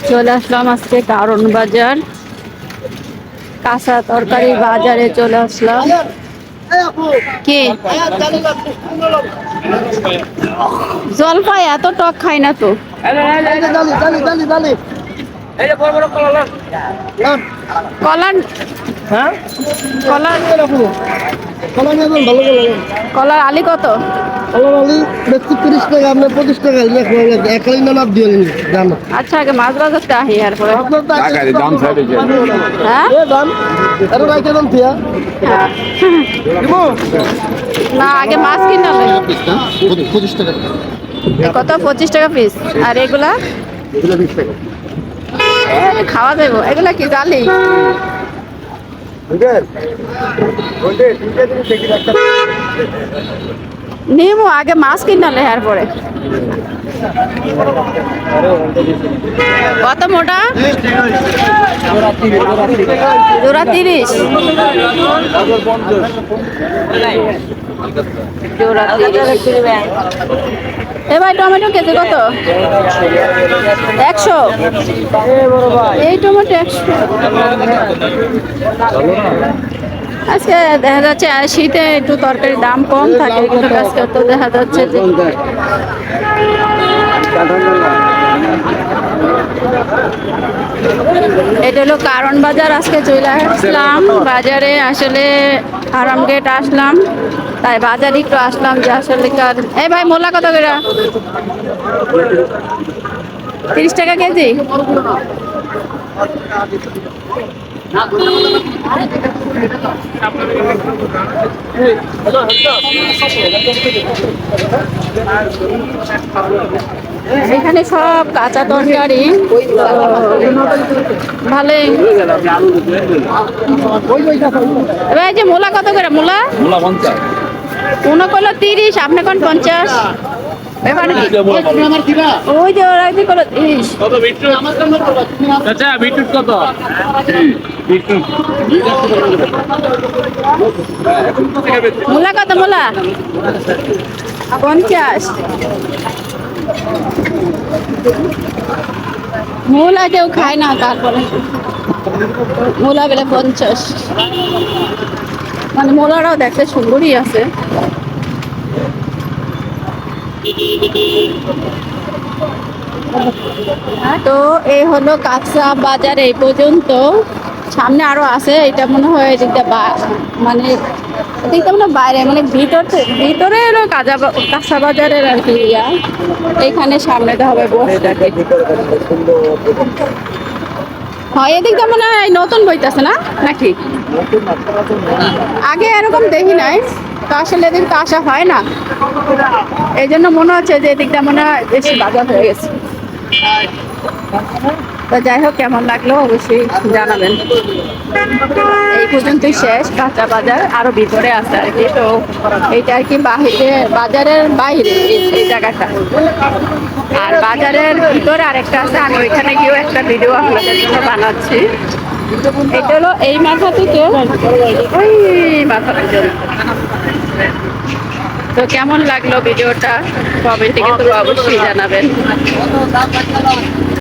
চলে আসলাম আজকে কারণ বাজার, কাঁচা তরকারি বাজারে চলে আসলাম। কি জলপাই এত টক খাই না তো। কলার হ্যাঁ কলার কলা নেবেন ভালো করে কলার আলি কত? কলার আলু বেশি 30 টাকা, আপনার 25 টাকা এক লাইন লাভ দিয়ে জানো। আচ্ছা আগে মাছ বাজারটা আহি এরপরে। হ্যাঁ দাম আরো রাইতে দাম থিয়া হ্যাঁ। না আগে মাছ কিনালে 25 টাকা কত? 25 টাকা পিস। আর এগুলা এগুলো 20 টাকা। খাওয়া যাবো? এগুলা কি জালি? নিমু আগে মাছ কিনালে এরপরে। কত মোটা? জোড়া 30। জোড়া 30। এ ভাই টমেটো কেজি কত? 100। এই টমেটো 100। আজকে দেখা যাচ্ছে শীতে একটু তরকারির দাম কম থাকে, কিন্তু আজকে তো দেখা যাচ্ছে যে এটা হলো কারণ বাজার। আজকে চলে আসলাম বাজারে, আসলে আরাম গেট আসলাম, তাই বাজারে একটু আসলাম যে আসলে এই ভাই মোলা কত করে? 30 টাকা কেজি। এখানে সব কাঁচা তরকারি ভালোই। এবার এই যে মূলা কত করে? মূলা কোনো কলো 30, আপনি কোন 50? ওই যে ওরা কি করলো 30। বিটরুট কত? মূলা কত? মূলা 50। মূলা কেউ খায় না, তারপরে মূলা বেলে 50। মানে মূলাটাও দেখতে সুন্দরই আছে। তো এই হলো কাঁচা বাজার এই পর্যন্ত। সামনে আরো আছে, এটা মনে হয় এদিকটা মানে এদিকটা মনে বাইরে, মানে ভিতরে এলো কাঁচা বাজারের আর কি এইখানে সামনেটা হবে বসে থাকে। হয় এদিকটা মনে হয় নতুন বইতেছে না নাকি? আগে এরকম দেখি নাই তো, আসলে এদিক তো আসা হয় না, এই জন্য মনে হচ্ছে যে এদিকটা মনে হয় বেশি বাজার হয়ে গেছে। তো যাই হোক, কেমন লাগলো অবশ্যই জানাবেন। এই পর্যন্তই শেষ কাঁচা বাজার, আরো ভিতরে আছে আর কি। তো এইটা আর কি বাজারের বাইরে এই জায়গাটা, আর বাজারের ভিতরে আরেকটা আছে। আমি ওইখানে গিয়েও একটা ভিডিও আপনাদের জন্য বানাচ্ছি। এটা হলো এই মাথা থেকে ওই মাথা পর্যন্ত। তো কেমন লাগলো ভিডিওটা কমেন্টে কিন্তু অবশ্যই জানাবেন।